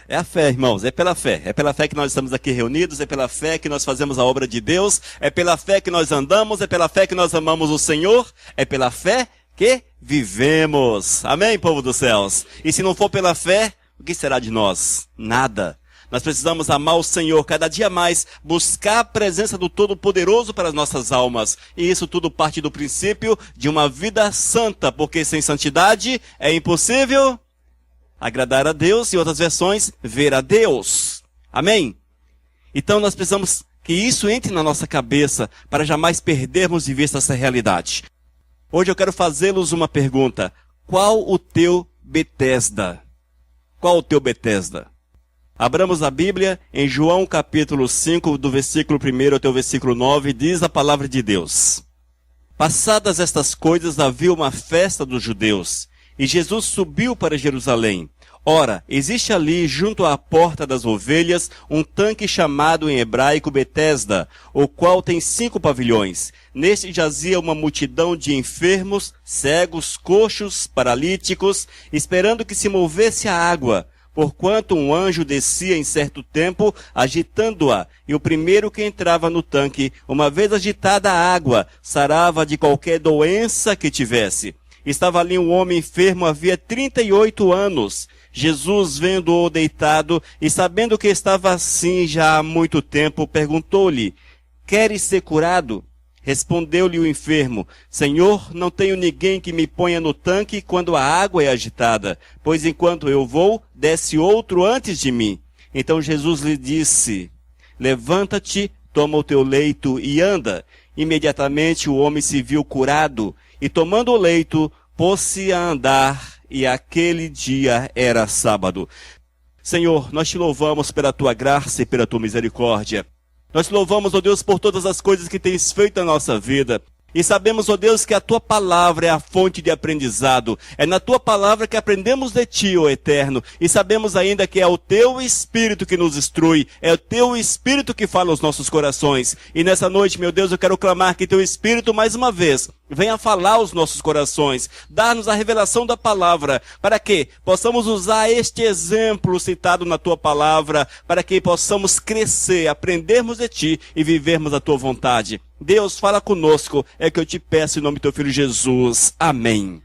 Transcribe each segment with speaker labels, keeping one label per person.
Speaker 1: É a fé, irmãos, é pela fé. É pela fé que nós estamos aqui reunidos, é pela fé que nós fazemos a obra de Deus, é pela fé que nós andamos, é pela fé que nós amamos o Senhor, é pela fé que vivemos. Amém, povo dos céus? E se não for pela fé, o que será de nós? Nada. Nós precisamos amar o Senhor cada dia mais, buscar a presença do Todo-Poderoso para as nossas almas. E isso tudo parte do princípio de uma vida santa, porque sem santidade é impossível agradar a Deus, e outras versões, ver a Deus. Amém? Então nós precisamos que isso entre na nossa cabeça para jamais perdermos de vista essa realidade. Hoje eu quero fazê-los uma pergunta. Qual o teu Betesda? Qual o teu Betesda? Abramos a Bíblia em João capítulo 5, do versículo 1 até o versículo 9, diz a palavra de Deus. Passadas estas coisas, havia uma festa dos judeus, e Jesus subiu para Jerusalém. Ora, existe ali, junto à porta das ovelhas, um tanque chamado em hebraico Betesda, o qual tem 5 pavilhões. Neste jazia uma multidão de enfermos, cegos, coxos, paralíticos, esperando que se movesse a água, porquanto um anjo descia em certo tempo, agitando-a, e o primeiro que entrava no tanque, uma vez agitada a água, sarava de qualquer doença que tivesse. Estava ali um homem enfermo havia 38 anos. Jesus, vendo-o deitado e sabendo que estava assim já há muito tempo, perguntou-lhe: queres ser curado? Respondeu-lhe o enfermo: Senhor, não tenho ninguém que me ponha no tanque quando a água é agitada, pois enquanto eu vou, desce outro antes de mim. Então Jesus lhe disse: levanta-te, toma o teu leito e anda. Imediatamente o homem se viu curado, e tomando o leito, pôs-se a andar, e aquele dia era sábado. Senhor, nós te louvamos pela tua graça e pela tua misericórdia. Nós te louvamos, ó Deus, por todas as coisas que tens feito na nossa vida. E sabemos, ó Deus, que a tua palavra é a fonte de aprendizado. É na tua palavra que aprendemos de ti, ó Eterno. E sabemos ainda que é o teu Espírito que nos instrui. É o teu Espírito que fala aos nossos corações. E nessa noite, meu Deus, eu quero clamar que teu Espírito, mais uma vez, venha falar aos nossos corações, dar-nos a revelação da palavra, para que possamos usar este exemplo citado na tua palavra, para que possamos crescer, aprendermos de ti e vivermos a tua vontade. Deus, fala conosco, é que eu te peço em nome do teu filho Jesus. Amém.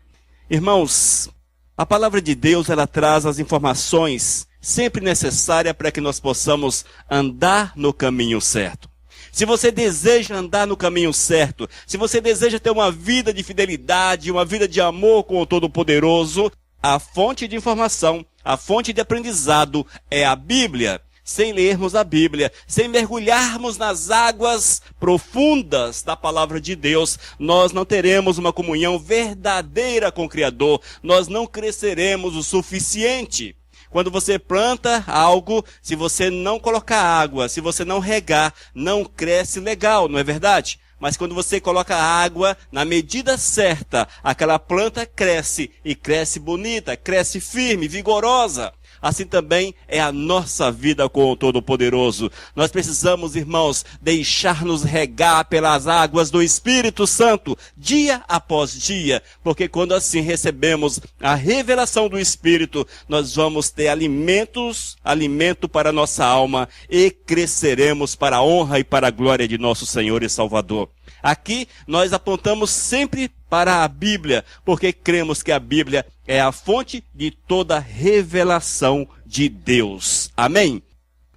Speaker 1: Irmãos, a palavra de Deus, ela traz as informações sempre necessárias para que nós possamos andar no caminho certo. Se você deseja andar no caminho certo, se você deseja ter uma vida de fidelidade, uma vida de amor com o Todo-Poderoso, a fonte de informação, a fonte de aprendizado é a Bíblia. Sem lermos a Bíblia, sem mergulharmos nas águas profundas da palavra de Deus, nós não teremos uma comunhão verdadeira com o Criador, nós não cresceremos o suficiente. Quando você planta algo, se você não colocar água, se você não regar, não cresce legal, não é verdade? Mas quando você coloca água na medida certa, aquela planta cresce, e cresce bonita, cresce firme, vigorosa. Assim também é a nossa vida com o Todo-Poderoso. Nós precisamos, irmãos, deixar-nos regar pelas águas do Espírito Santo, dia após dia, porque quando assim recebemos a revelação do Espírito, nós vamos ter alimento para a nossa alma, e cresceremos para a honra e para a glória de nosso Senhor e Salvador. Aqui nós apontamos sempre para a Bíblia, porque cremos que a Bíblia é a fonte de toda revelação de Deus. Amém?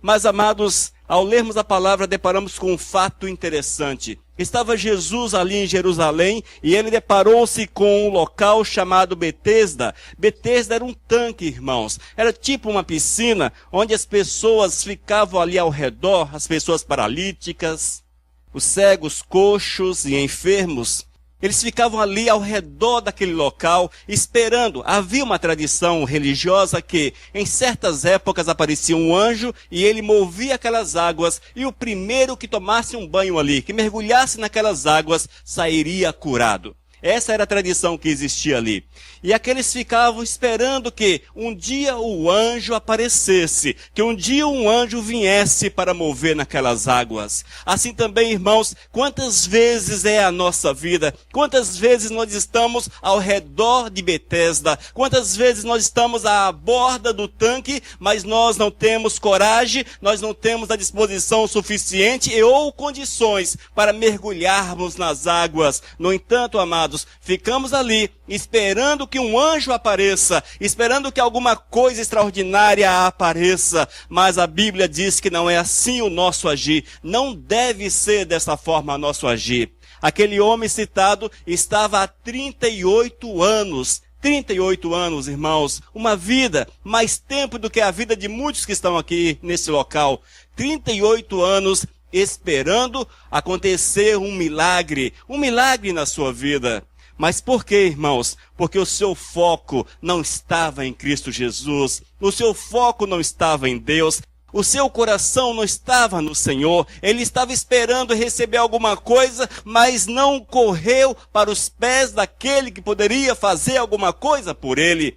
Speaker 1: Mas, amados, ao lermos a palavra, deparamos com um fato interessante. Estava Jesus ali em Jerusalém e ele deparou-se com um local chamado Betesda. Betesda era um tanque, irmãos. Era tipo uma piscina onde as pessoas ficavam ali ao redor, as pessoas paralíticas, os cegos, coxos e enfermos. Eles ficavam ali ao redor daquele local, esperando. Havia uma tradição religiosa que, em certas épocas, aparecia um anjo e ele movia aquelas águas, e o primeiro que tomasse um banho ali, que mergulhasse naquelas águas, sairia curado. Essa era a tradição que existia ali. E aqueles ficavam esperando que um dia o anjo aparecesse, que um dia um anjo viesse para mover naquelas águas. Assim também, irmãos, quantas vezes é a nossa vida? Quantas vezes nós estamos ao redor de Betesda? Quantas vezes nós estamos à borda do tanque, mas nós não temos coragem, nós não temos a disposição suficiente e ou condições para mergulharmos nas águas. No entanto, amados, ficamos ali esperando que um anjo apareça, esperando que alguma coisa extraordinária apareça, mas a Bíblia diz que não é assim o nosso agir, não deve ser dessa forma o nosso agir. Aquele homem citado estava há 38 anos, 38 anos, irmãos, uma vida, mais tempo do que a vida de muitos que estão aqui nesse local, 38 anos esperando acontecer um milagre na sua vida. Mas por quê, irmãos? Porque o seu foco não estava em Cristo Jesus, o seu foco não estava em Deus, o seu coração não estava no Senhor, ele estava esperando receber alguma coisa, mas não correu para os pés daquele que poderia fazer alguma coisa por ele.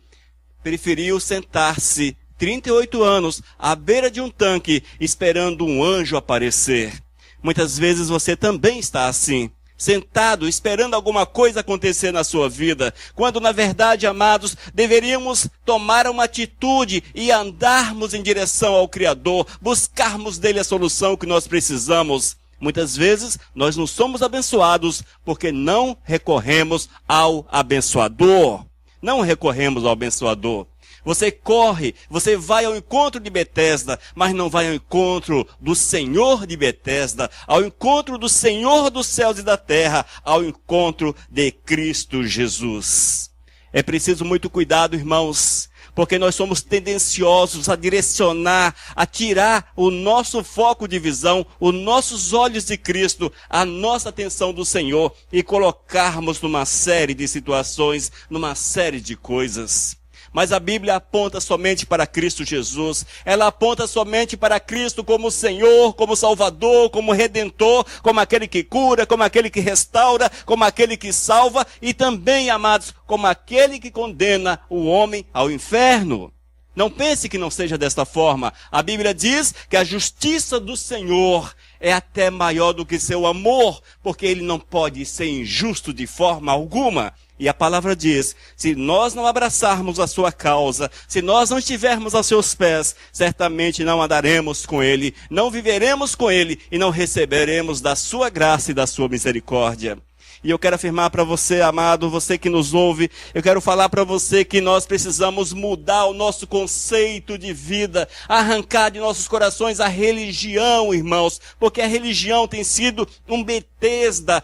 Speaker 1: Preferiu sentar-se 38 anos à beira de um tanque, esperando um anjo aparecer. Muitas vezes você também está assim, sentado, esperando alguma coisa acontecer na sua vida, quando na verdade, amados, deveríamos tomar uma atitude e andarmos em direção ao Criador, buscarmos dele a solução que nós precisamos. Muitas vezes nós não somos abençoados porque não recorremos ao abençoador. Não recorremos ao abençoador. Você corre, você vai ao encontro de Betesda, mas não vai ao encontro do Senhor de Betesda, ao encontro do Senhor dos céus e da terra, ao encontro de Cristo Jesus. É preciso muito cuidado, irmãos, porque nós somos tendenciosos a direcionar, a tirar o nosso foco de visão, os nossos olhos de Cristo, a nossa atenção do Senhor e colocarmos numa série de situações, numa série de coisas. Mas a Bíblia aponta somente para Cristo Jesus. Ela aponta somente para Cristo como Senhor, como Salvador, como Redentor, como aquele que cura, como aquele que restaura, como aquele que salva e também, amados, como aquele que condena o homem ao inferno. Não pense que não seja desta forma. A Bíblia diz que a justiça do Senhor é até maior do que seu amor, porque ele não pode ser injusto de forma alguma. E a palavra diz, se nós não abraçarmos a sua causa, se nós não estivermos aos seus pés, certamente não andaremos com ele, não viveremos com ele e não receberemos da sua graça e da sua misericórdia. E eu quero afirmar para você, amado, você que nos ouve, eu quero falar para você que nós precisamos mudar o nosso conceito de vida, arrancar de nossos corações a religião, irmãos, porque a religião tem sido um Betesda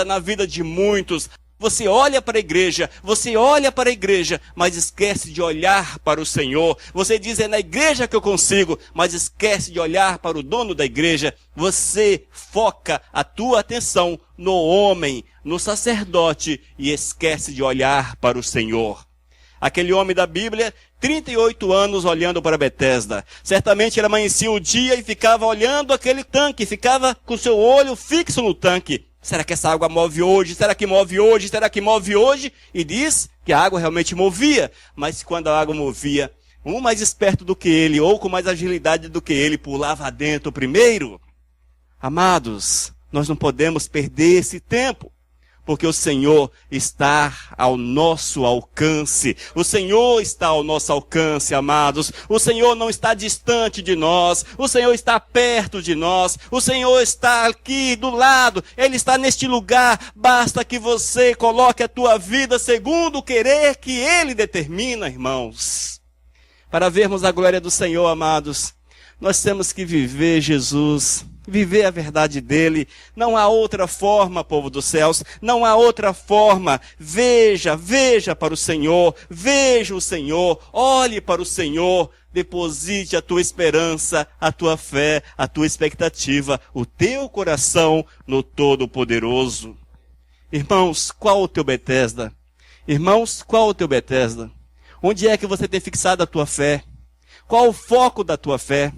Speaker 1: na vida de muitos. Você olha para a igreja, mas esquece de olhar para o Senhor. Você diz, é na igreja que eu consigo, mas esquece de olhar para o dono da igreja. Você foca a tua atenção no homem, no sacerdote, e esquece de olhar para o Senhor. Aquele homem da Bíblia, 38 anos olhando para Betesda. Certamente ele amanhecia o dia e ficava olhando aquele tanque, ficava com seu olho fixo no tanque. Será que essa água move hoje? Será que move hoje? Será que move hoje? E diz que a água realmente movia. Mas quando a água movia, um mais esperto do que ele, ou com mais agilidade do que ele, pulava dentro primeiro. Amados, nós não podemos perder esse tempo. Porque o Senhor está ao nosso alcance. O Senhor está ao nosso alcance, amados. O Senhor não está distante de nós. O Senhor está perto de nós. O Senhor está aqui do lado. Ele está neste lugar. Basta que você coloque a tua vida segundo o querer que Ele determina, irmãos. Para vermos a glória do Senhor, amados, nós temos que viver Jesus. Viver a verdade dele. Não há outra forma, povo dos céus. Não há outra forma. Veja para o Senhor. Veja o Senhor. Olhe para o Senhor. Deposite a tua esperança, a tua fé, a tua expectativa, o teu coração no Todo-Poderoso. Irmãos, qual o teu Betesda? Irmãos, qual o teu Betesda? Onde é que você tem fixado a tua fé? Qual o foco da tua fé?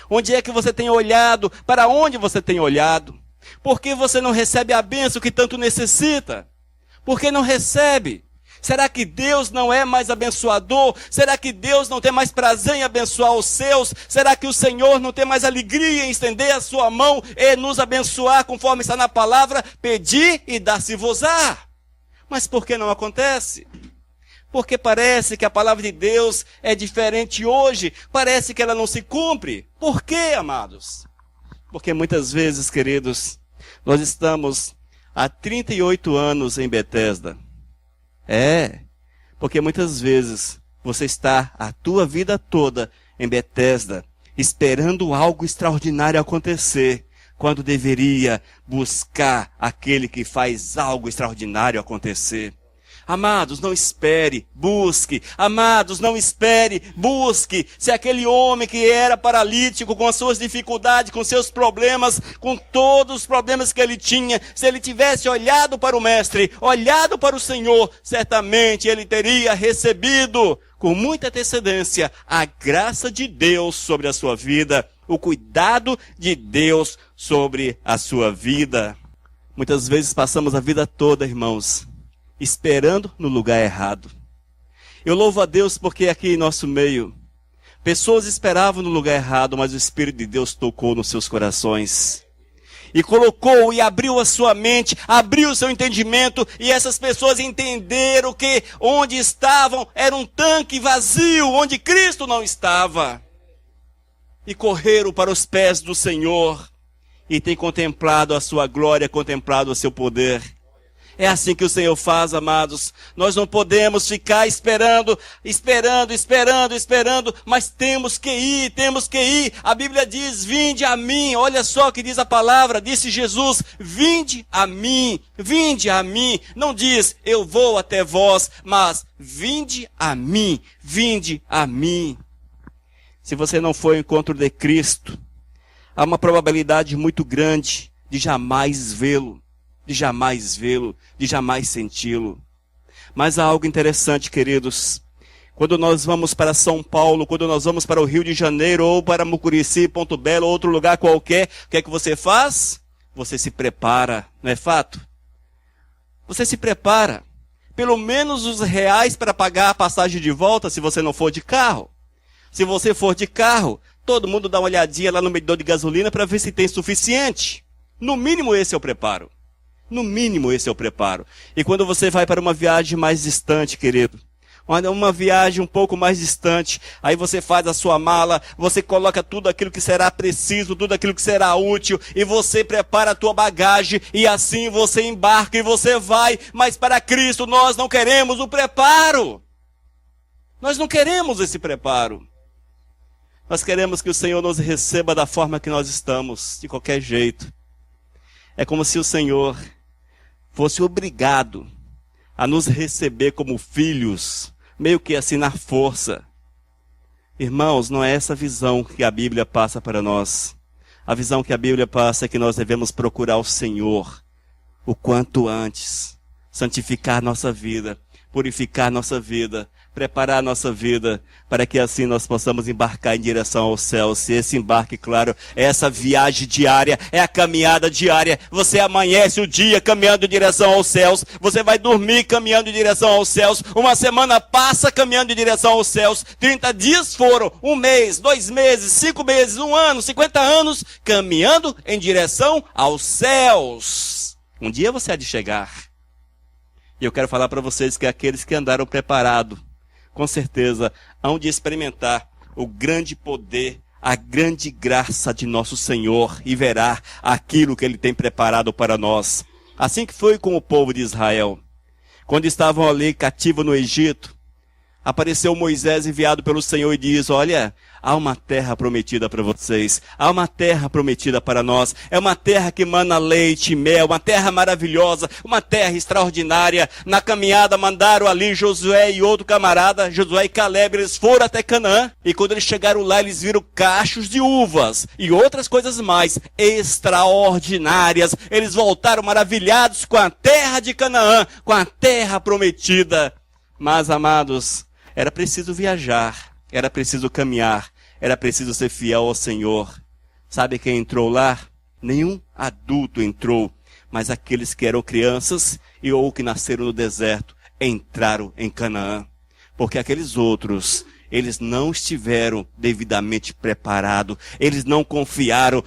Speaker 1: Onde é que você tem olhado? Para onde você tem olhado? Por que você não recebe a bênção que tanto necessita? Por que não recebe? Será que Deus não é mais abençoador? Será que Deus não tem mais prazer em abençoar os seus? Será que o Senhor não tem mais alegria em estender a sua mão e nos abençoar, conforme está na palavra? Pedir e dar-se-vos-á. Mas por que não acontece? Porque parece que a palavra de Deus é diferente hoje. Parece que ela não se cumpre. Por quê, amados? Porque muitas vezes, queridos, nós estamos há 38 anos em Betesda. Porque muitas vezes você está a tua vida toda em Betesda, esperando algo extraordinário acontecer, quando deveria buscar aquele que faz algo extraordinário acontecer. Amados, não espere, busque. Amados, não espere, busque. Se aquele homem que era paralítico, com as suas dificuldades, com seus problemas, com todos os problemas que ele tinha, se ele tivesse olhado para o Mestre, olhado para o Senhor, certamente ele teria recebido, com muita antecedência, a graça de Deus sobre a sua vida, o cuidado de Deus sobre a sua vida. Muitas vezes passamos a vida toda, irmãos, esperando no lugar errado. Eu louvo a Deus porque aqui em nosso meio, pessoas esperavam no lugar errado, mas o Espírito de Deus tocou nos seus corações. E colocou e abriu a sua mente, abriu o seu entendimento, e essas pessoas entenderam que onde estavam era um tanque vazio, onde Cristo não estava. E correram para os pés do Senhor, e têm contemplado a sua glória, contemplado o seu poder. É assim que o Senhor faz, amados. Nós não podemos ficar esperando, mas temos que ir. A Bíblia diz, vinde a mim. Olha só o que diz a palavra, disse Jesus, vinde a mim. Não diz, eu vou até vós, mas vinde a mim. Se você não for ao encontro de Cristo, há uma probabilidade muito grande de jamais vê-lo, de jamais senti-lo. Mas há algo interessante, queridos. Quando nós vamos para São Paulo, quando nós vamos para o Rio de Janeiro, ou para Mucurici, Ponto Belo, ou outro lugar qualquer, o que é que você faz? Você se prepara, não é fato? Você se prepara. Pelo menos os reais para pagar a passagem de volta, se você não for de carro. Se você for de carro, todo mundo dá uma olhadinha lá no medidor de gasolina para ver se tem suficiente. No mínimo esse é o preparo. E quando você vai para uma viagem mais distante, querido, uma viagem um pouco mais distante, aí você faz a sua mala, você coloca tudo aquilo que será preciso, tudo aquilo que será útil, e você prepara a tua bagagem, e assim você embarca e você vai. Mas para Cristo nós não queremos o preparo. Nós não queremos esse preparo. Nós queremos que o Senhor nos receba da forma que nós estamos, de qualquer jeito. É como se o Senhor fosse obrigado a nos receber como filhos, meio que assim na força. Irmãos, não é essa visão que a Bíblia passa para nós. A visão que a Bíblia passa é que nós devemos procurar o Senhor o quanto antes, santificar nossa vida, purificar nossa vida, preparar a nossa vida, para que assim nós possamos embarcar em direção aos céus. E esse embarque, claro, é essa viagem diária, é a caminhada diária. Você amanhece o dia caminhando em direção aos céus, você vai dormir caminhando em direção aos céus, uma semana passa caminhando em direção aos céus, 30 dias foram, 1 mês, 2 meses, 5 meses, 1 ano, 50 anos, caminhando em direção aos céus. Um dia você há de chegar. E eu quero falar para vocês que aqueles que andaram preparados, com certeza, hão de experimentar o grande poder, a grande graça de nosso Senhor, e verá aquilo que Ele tem preparado para nós. Assim que foi com o povo de Israel. Quando estavam ali cativos no Egito, apareceu Moisés enviado pelo Senhor e diz, olha, há uma terra prometida para vocês, há uma terra prometida para nós, é uma terra que mana leite e mel, uma terra maravilhosa, uma terra extraordinária. Na caminhada mandaram ali Josué e outro camarada, Josué e Caleb, eles foram até Canaã, e quando eles chegaram lá, eles viram cachos de uvas e outras coisas mais extraordinárias. Eles voltaram maravilhados com a terra de Canaã, com a terra prometida. Mas, amados, era preciso viajar, era preciso caminhar, era preciso ser fiel ao Senhor. Sabe quem entrou lá? Nenhum adulto entrou, mas aqueles que eram crianças e ou que nasceram no deserto entraram em Canaã. Porque aqueles outros, eles não estiveram devidamente preparados, eles não confiaram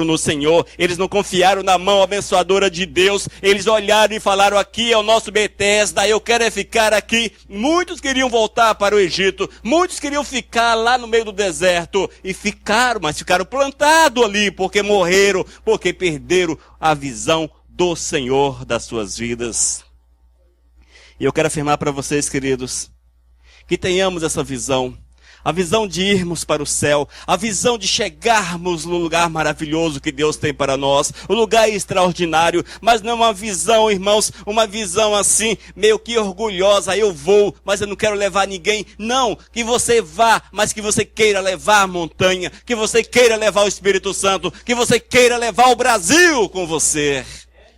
Speaker 1: no Senhor, eles não confiaram na mão abençoadora de Deus, eles olharam e falaram, aqui é o nosso Betesda, eu quero é ficar aqui. Muitos queriam voltar para o Egito, muitos queriam ficar lá no meio do deserto, e ficaram, mas ficaram plantados ali, porque morreram, porque perderam a visão do Senhor das suas vidas. E eu quero afirmar para vocês, queridos, que tenhamos essa visão, a visão de irmos para o céu, a visão de chegarmos no lugar maravilhoso que Deus tem para nós, o lugar extraordinário, mas não uma visão, irmãos, uma visão assim, meio que orgulhosa, eu vou, mas eu não quero levar ninguém. Não, que você vá, mas que você queira levar a montanha, que você queira levar o Espírito Santo, que você queira levar o Brasil com você,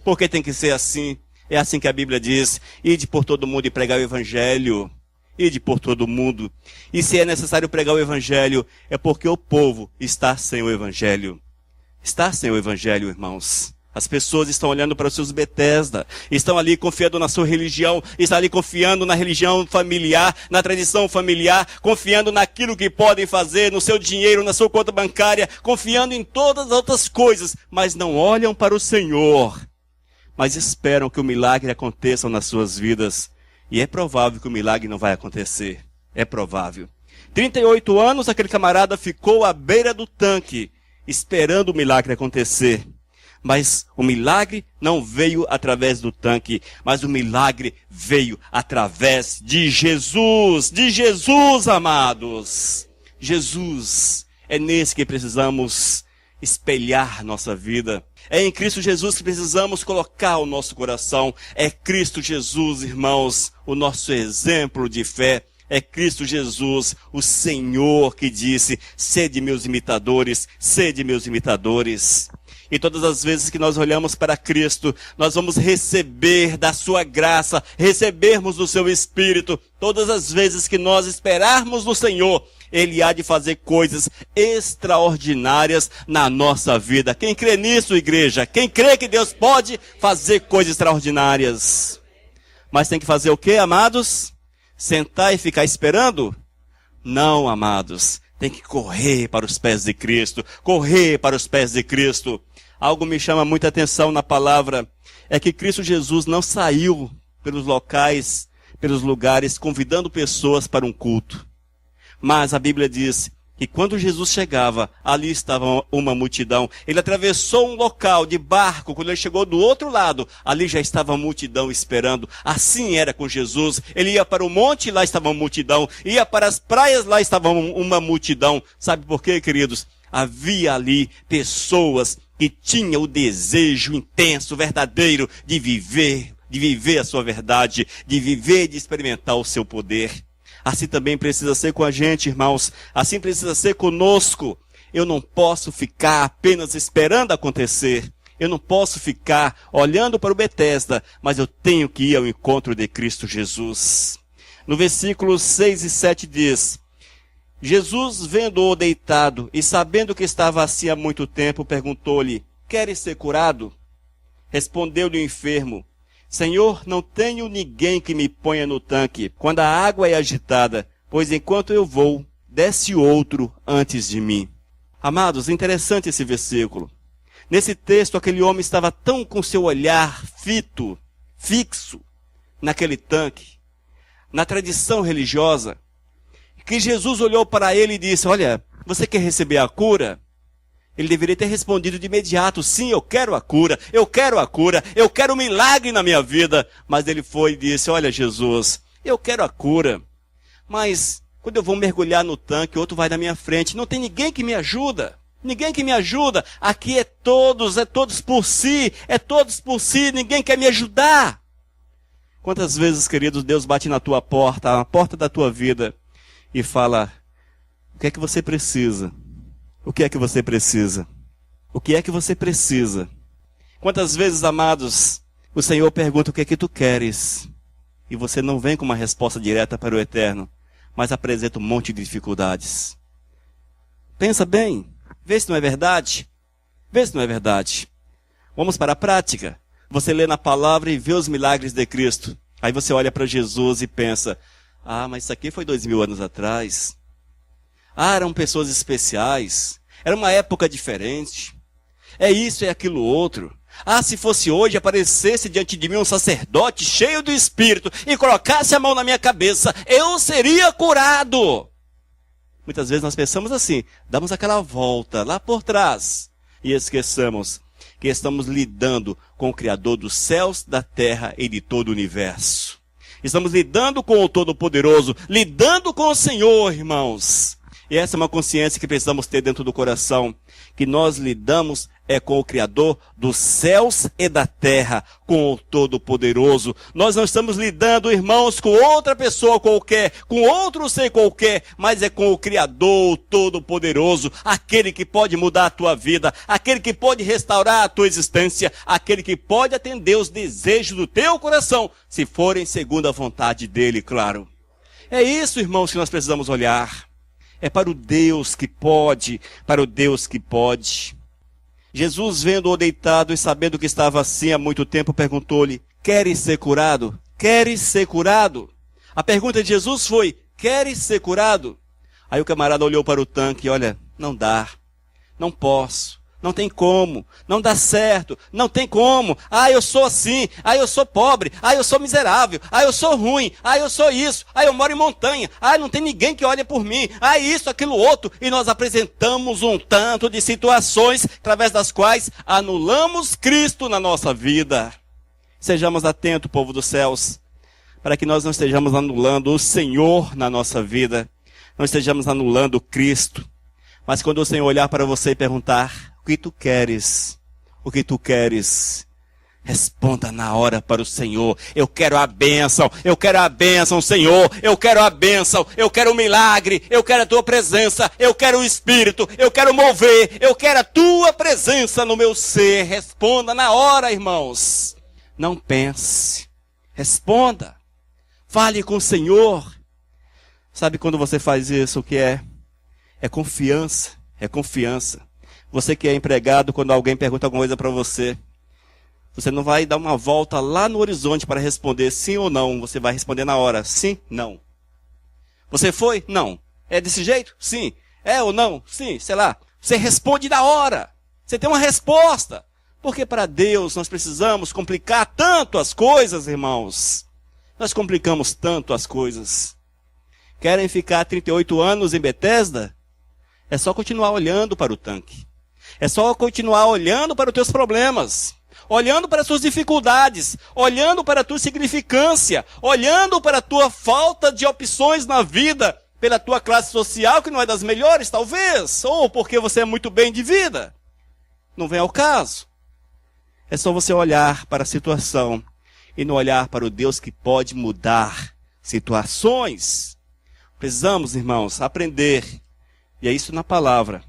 Speaker 1: porque tem que ser assim. É assim que a Bíblia diz, ide por todo mundo e pregar o Evangelho. Ide por todo mundo. E se é necessário pregar o Evangelho, é porque o povo está sem o Evangelho. Está sem o Evangelho, irmãos. As pessoas estão olhando para os seus Betesda, estão ali confiando na sua religião, estão ali confiando na religião familiar, na tradição familiar, confiando naquilo que podem fazer, no seu dinheiro, na sua conta bancária, confiando em todas as outras coisas, mas não olham para o Senhor, mas esperam que o milagre aconteça nas suas vidas. E é provável que o milagre não vai acontecer. É provável. 38 anos, aquele camarada ficou à beira do tanque, esperando o milagre acontecer. Mas o milagre não veio através do tanque, mas o milagre veio através de Jesus. De Jesus, amados. Jesus. É nesse que precisamos espelhar nossa vida. É em Cristo Jesus que precisamos colocar o nosso coração. É Cristo Jesus, irmãos, o nosso exemplo de fé. É Cristo Jesus, o Senhor, que disse, sede meus imitadores, sede meus imitadores. E todas as vezes que nós olhamos para Cristo, nós vamos receber da sua graça, recebermos do seu Espírito. Todas as vezes que nós esperarmos no Senhor, Ele há de fazer coisas extraordinárias na nossa vida. Quem crê nisso, igreja? Quem crê que Deus pode fazer coisas extraordinárias? Mas tem que fazer o quê, amados? Sentar e ficar esperando? Não, amados. Tem que correr para os pés de Cristo. Correr para os pés de Cristo. Algo me chama muita atenção na palavra. É que Cristo Jesus não saiu pelos locais, pelos lugares, convidando pessoas para um culto. Mas a Bíblia diz que quando Jesus chegava, ali estava uma multidão. Ele atravessou um local de barco, quando ele chegou do outro lado, ali já estava a multidão esperando. Assim era com Jesus. Ele ia para o monte, lá estava uma multidão. Ia para as praias, lá estava uma multidão. Sabe por quê, queridos? Havia ali pessoas que tinham o desejo intenso, verdadeiro, de viver a sua verdade, de viver e de experimentar o seu poder. Assim também precisa ser com a gente, irmãos. Assim precisa ser conosco. Eu não posso ficar apenas esperando acontecer. Eu não posso ficar olhando para o Betesda, mas eu tenho que ir ao encontro de Cristo Jesus. No versículo 6 e 7 diz, Jesus, vendo-o deitado e sabendo que estava assim há muito tempo, perguntou-lhe, queres ser curado? Respondeu-lhe o enfermo, Senhor, não tenho ninguém que me ponha no tanque quando a água é agitada, pois enquanto eu vou, desce outro antes de mim. Amados, interessante esse versículo. Nesse texto, aquele homem estava tão com seu olhar fixo, naquele tanque, na tradição religiosa, que Jesus olhou para ele e disse, olha, você quer receber a cura? Ele deveria ter respondido de imediato, sim, eu quero a cura, eu quero um milagre na minha vida. Mas ele foi e disse, olha Jesus, eu quero a cura, mas quando eu vou mergulhar no tanque, outro vai na minha frente, não tem ninguém que me ajuda. Aqui é todos por si, ninguém quer me ajudar. Quantas vezes, queridos, Deus bate na tua porta, na porta da tua vida, e fala, o que é que você precisa? O que é que você precisa? O que é que você precisa? Quantas vezes, amados, o Senhor pergunta o que é que tu queres? E você não vem com uma resposta direta para o eterno, mas apresenta um monte de dificuldades. Pensa bem, vê se não é verdade. Vamos para a prática. Você lê na palavra e vê os milagres de Cristo. Aí você olha para Jesus e pensa, mas isso aqui foi 2000 anos atrás. Eram pessoas especiais. Era uma época diferente. É isso, é aquilo outro. Se fosse hoje, aparecesse diante de mim um sacerdote cheio do Espírito e colocasse a mão na minha cabeça, eu seria curado. Muitas vezes nós pensamos assim, damos aquela volta lá por trás e esqueçamos que estamos lidando com o Criador dos céus, da terra e de todo o universo. Estamos lidando com o Todo-Poderoso, lidando com o Senhor, irmãos. E essa é uma consciência que precisamos ter dentro do coração, que nós lidamos com o Criador dos céus e da terra, com o Todo-Poderoso. Nós não estamos lidando, irmãos, com outra pessoa qualquer, com outro ser qualquer, mas é com o Criador, o Todo-Poderoso, aquele que pode mudar a tua vida, aquele que pode restaurar a tua existência, aquele que pode atender os desejos do teu coração, se forem segundo a vontade dele, claro. É isso, irmãos, que nós precisamos olhar. É para o Deus que pode, para o Deus que pode. Jesus, vendo-o deitado e sabendo que estava assim há muito tempo, perguntou-lhe, queres ser curado? Queres ser curado? A pergunta de Jesus foi, queres ser curado? Aí o camarada olhou para o tanque e olha, não dá, não posso. Não tem como, não dá certo, não tem como. Eu sou assim, eu sou pobre, eu sou miserável, eu sou ruim, eu sou isso, eu moro em montanha, não tem ninguém que olha por mim, isso, aquilo, outro. E nós apresentamos um tanto de situações através das quais anulamos Cristo na nossa vida. Sejamos atentos, povo dos céus, para que nós não estejamos anulando o Senhor na nossa vida, não estejamos anulando Cristo. Mas quando o Senhor olhar para você e perguntar, o que tu queres? O que tu queres? Responda na hora para o Senhor. Eu quero a bênção, Senhor. Eu quero a bênção, eu quero o milagre, eu quero a tua presença, eu quero o Espírito, eu quero mover, eu quero a tua presença no meu ser. Responda na hora, irmãos. Não pense. Responda. Fale com o Senhor. Sabe quando você faz isso, o que é? É confiança, é confiança. Você que é empregado, quando alguém pergunta alguma coisa para você, você não vai dar uma volta lá no horizonte para responder sim ou não. Você vai responder na hora, sim, não. Você foi? Não. É desse jeito? Sim. É ou não? Sim, sei lá. Você responde na hora. Você tem uma resposta. Porque para Deus nós precisamos complicar tanto as coisas, irmãos. Nós complicamos tanto as coisas. Querem ficar 38 anos em Betesda? É só continuar olhando para o tanque. É só continuar olhando para os teus problemas, olhando para as suas dificuldades, olhando para a tua insignificância, olhando para a tua falta de opções na vida, pela tua classe social, que não é das melhores, talvez, ou porque você é muito bem de vida. Não vem ao caso. É só você olhar para a situação e não olhar para o Deus que pode mudar situações. Precisamos, irmãos, aprender, e é isso na palavra,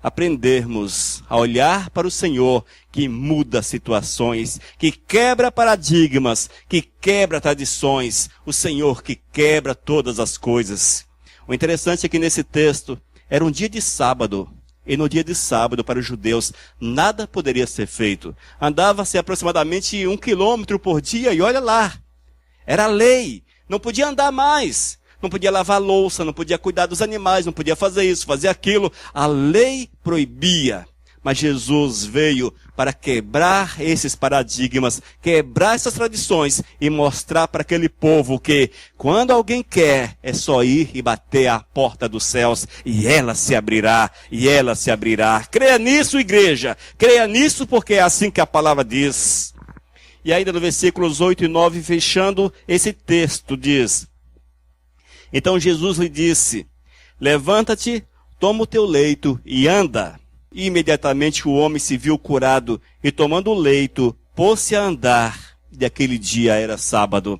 Speaker 1: aprendermos a olhar para o Senhor que muda situações, que quebra paradigmas, que quebra tradições, o Senhor que quebra todas as coisas. O interessante é que nesse texto era um dia de sábado, e no dia de sábado para os judeus nada poderia ser feito. Andava-se aproximadamente 1 quilômetro por dia e olha lá, era lei, não podia andar mais. Não podia lavar louça, não podia cuidar dos animais, não podia fazer isso, fazer aquilo. A lei proibia. Mas Jesus veio para quebrar esses paradigmas, quebrar essas tradições e mostrar para aquele povo que quando alguém quer, é só ir e bater à porta dos céus e ela se abrirá, e ela se abrirá. Creia nisso, igreja. Creia nisso porque é assim que a palavra diz. E ainda no versículos 8 e 9, fechando esse texto, diz: então Jesus lhe disse, levanta-te, toma o teu leito e anda. E imediatamente o homem se viu curado e tomando o leito, pôs-se a andar. E aquele dia era sábado.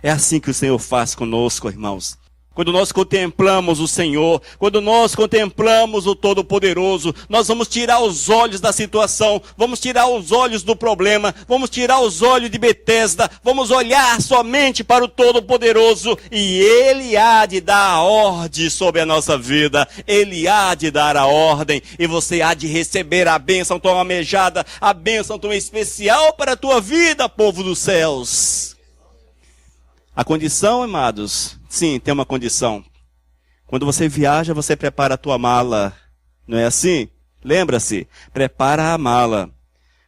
Speaker 1: É assim que o Senhor faz conosco, irmãos. Quando nós contemplamos o Senhor, quando nós contemplamos o Todo-Poderoso, nós vamos tirar os olhos da situação, vamos tirar os olhos do problema, vamos tirar os olhos de Betesda, vamos olhar somente para o Todo-Poderoso e Ele há de dar a ordem sobre a nossa vida, Ele há de dar a ordem e você há de receber a bênção tão almejada, a bênção tão especial para a tua vida, povo dos céus. A condição, amados, sim, tem uma condição. Quando você viaja, você prepara a tua mala. Não é assim? Lembra-se, prepara a mala.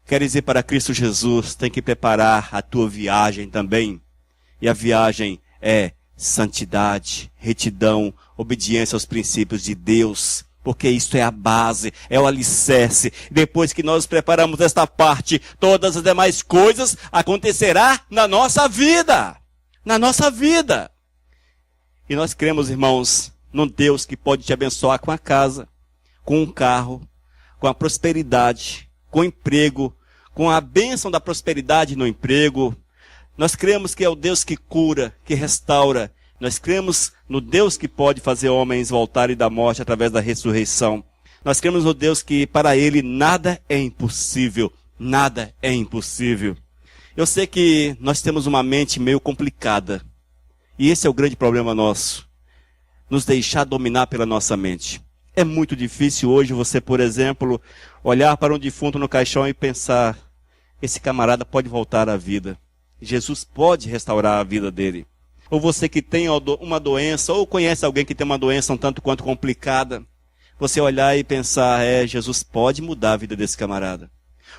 Speaker 1: Queres ir para Cristo Jesus, tem que preparar a tua viagem também. E a viagem é santidade, retidão, obediência aos princípios de Deus. Porque isso é a base, é o alicerce. Depois que nós preparamos esta parte, todas as demais coisas acontecerão na nossa vida. Na nossa vida. E nós cremos, irmãos, num Deus que pode te abençoar com a casa, com um carro, com a prosperidade, com o emprego, com a bênção da prosperidade no emprego. Nós cremos que é o Deus que cura, que restaura. Nós cremos no Deus que pode fazer homens voltarem da morte através da ressurreição. Nós cremos no Deus que para Ele nada é impossível. Nada é impossível. Eu sei que nós temos uma mente meio complicada. E esse é o grande problema nosso. Nos deixar dominar pela nossa mente. É muito difícil hoje você, por exemplo, olhar para um defunto no caixão e pensar, esse camarada pode voltar à vida. Jesus pode restaurar a vida dele. Ou você que tem uma doença, ou conhece alguém que tem uma doença um tanto quanto complicada. Você olhar e pensar, Jesus pode mudar a vida desse camarada.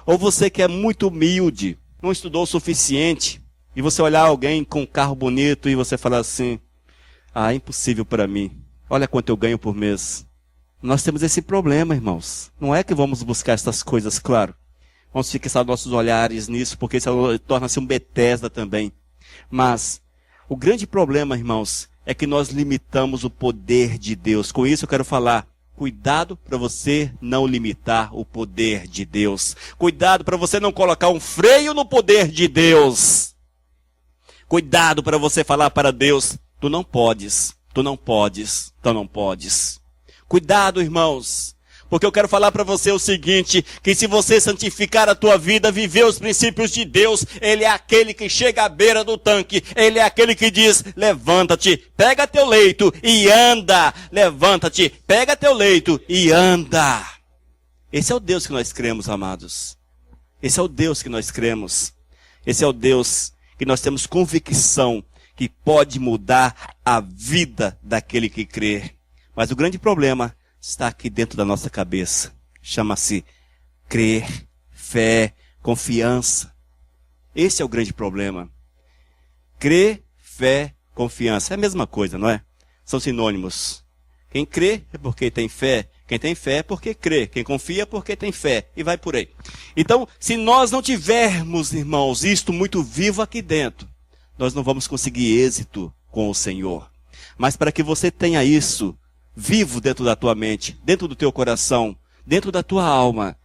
Speaker 1: Ou você que é muito humilde, não estudou o suficiente, e você olhar alguém com um carro bonito e você falar assim, é impossível para mim, olha quanto eu ganho por mês. Nós temos esse problema, irmãos. Não é que vamos buscar essas coisas, claro. Vamos fixar nossos olhares nisso, porque isso torna-se um Betesda também. Mas o grande problema, irmãos, é que nós limitamos o poder de Deus. Com isso eu quero falar, cuidado para você não limitar o poder de Deus. Cuidado para você não colocar um freio no poder de Deus. Cuidado para você falar para Deus, tu não podes, tu não podes, tu não podes. Cuidado, irmãos, porque eu quero falar para você o seguinte, que se você santificar a tua vida, viver os princípios de Deus, Ele é aquele que chega à beira do tanque, Ele é aquele que diz, levanta-te, pega teu leito e anda, levanta-te, pega teu leito e anda. Esse é o Deus que nós cremos, amados. Esse é o Deus que nós cremos. Esse é o Deus que nós temos convicção que pode mudar a vida daquele que crê. Mas o grande problema está aqui dentro da nossa cabeça. Chama-se crer, fé, confiança. Esse é o grande problema. Crer, fé, confiança. É a mesma coisa, não é? São sinônimos. Quem crê é porque tem fé. Quem tem fé é porque crê. Quem confia é porque tem fé. E vai por aí. Então, se nós não tivermos, irmãos, isto muito vivo aqui dentro, nós não vamos conseguir êxito com o Senhor. Mas para que você tenha isso vivo dentro da tua mente, dentro do teu coração, dentro da tua alma,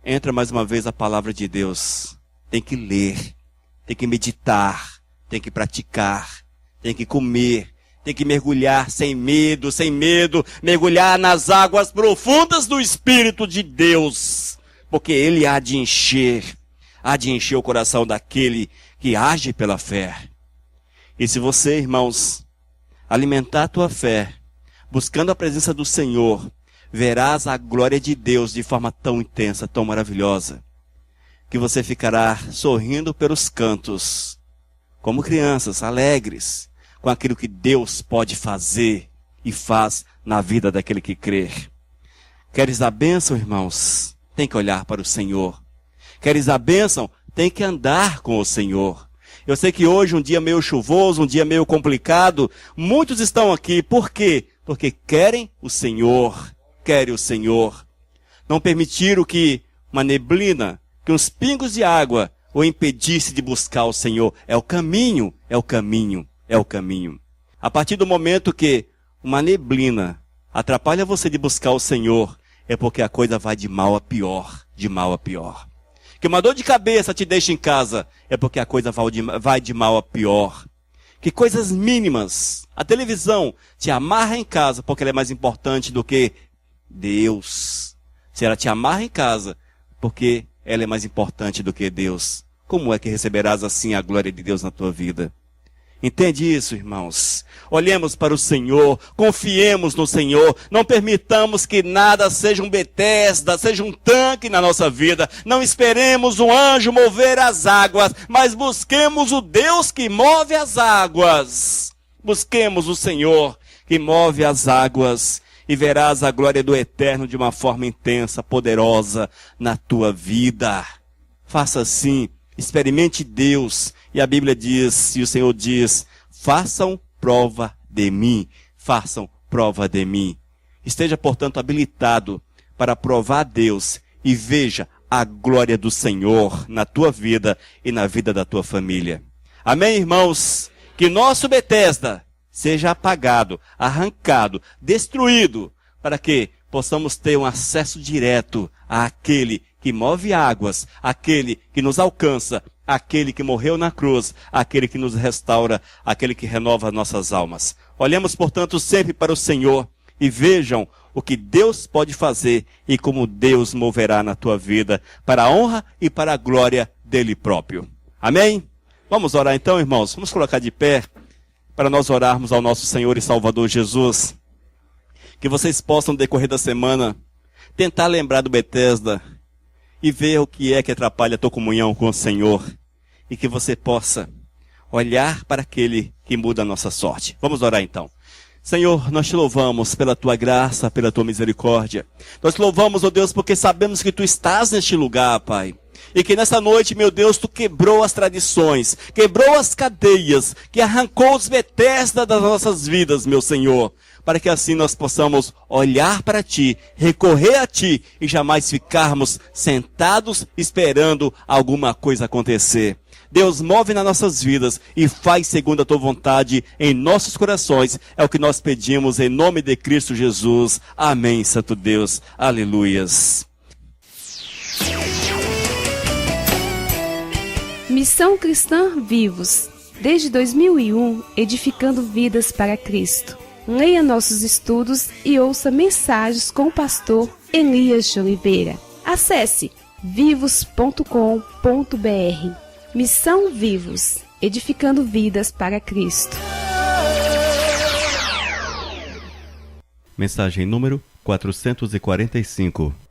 Speaker 1: entra mais uma vez a palavra de Deus. Tem que ler, tem que meditar, tem que praticar, tem que comer, tem que mergulhar sem medo, mergulhar nas águas profundas do Espírito de Deus, porque Ele há de encher o coração daquele que age pela fé. E se você, irmãos, alimentar a tua fé, buscando a presença do Senhor, verás a glória de Deus de forma tão intensa, tão maravilhosa, que você ficará sorrindo pelos cantos, como crianças, alegres, com aquilo que Deus pode fazer e faz na vida daquele que crê. Queres a bênção, irmãos? Tem que olhar para o Senhor. Queres a bênção? Tem que andar com o Senhor. Eu sei que hoje, um dia meio chuvoso, um dia meio complicado, muitos estão aqui. Por quê? Porque querem o Senhor. Querem o Senhor. Não permitiram que uma neblina, que uns pingos de água o impedisse de buscar o Senhor. É o caminho, é o caminho, é o caminho. A partir do momento que uma neblina atrapalha você de buscar o Senhor, é porque a coisa vai de mal a pior, de mal a pior. Que uma dor de cabeça te deixa em casa, é porque a coisa vai de mal a pior. que coisas mínimas, a televisão, te amarra em casa porque ela é mais importante do que Deus. Se ela te amarra em casa porque ela é mais importante do que Deus, como é que receberás assim a glória de Deus na tua vida? Entende isso, irmãos? Olhemos para o Senhor, confiemos no Senhor, não permitamos que nada seja um Betesda, seja um tanque na nossa vida, não esperemos um anjo mover as águas, mas busquemos o Deus que move as águas. Busquemos o Senhor que move as águas e verás a glória do Eterno de uma forma intensa, poderosa na tua vida. Faça assim, experimente Deus. E a Bíblia diz, e o Senhor diz, façam prova de mim, façam prova de mim. Esteja, portanto, habilitado para provar a Deus e veja a glória do Senhor na tua vida e na vida da tua família. Amém, irmãos? Que nosso Betesda seja apagado, arrancado, destruído, para que possamos ter um acesso direto àquele que move águas, àquele que nos alcança, aquele que morreu na cruz, aquele que nos restaura, aquele que renova nossas almas. Olhemos, portanto, sempre para o Senhor e vejam o que Deus pode fazer e como Deus moverá na tua vida para a honra e para a glória dele próprio. Amém? Vamos orar então, irmãos? Vamos colocar de pé para nós orarmos ao nosso Senhor e Salvador Jesus. Que vocês possam, no decorrer da semana, tentar lembrar do Betesda e ver o que é que atrapalha a tua comunhão com o Senhor. E que você possa olhar para aquele que muda a nossa sorte. Vamos orar então. Senhor, nós te louvamos pela tua graça, pela tua misericórdia. Nós te louvamos, ó Deus, porque sabemos que tu estás neste lugar, Pai. E que nessa noite, meu Deus, tu quebrou as tradições, quebrou as cadeias, que arrancou os Betesda das nossas vidas, meu Senhor. Para que assim nós possamos olhar para ti, recorrer a ti e jamais ficarmos sentados esperando alguma coisa acontecer. Deus, move nas nossas vidas e faz segundo a tua vontade em nossos corações. É o que nós pedimos em nome de Cristo Jesus. Amém, Santo Deus. Aleluias.
Speaker 2: Missão Cristã Vivos. Desde 2001, edificando vidas para Cristo. Leia nossos estudos e ouça mensagens com o pastor Elias de Oliveira. Acesse vivos.com.br. Missão Vivos, edificando vidas para Cristo.
Speaker 1: Mensagem número 445.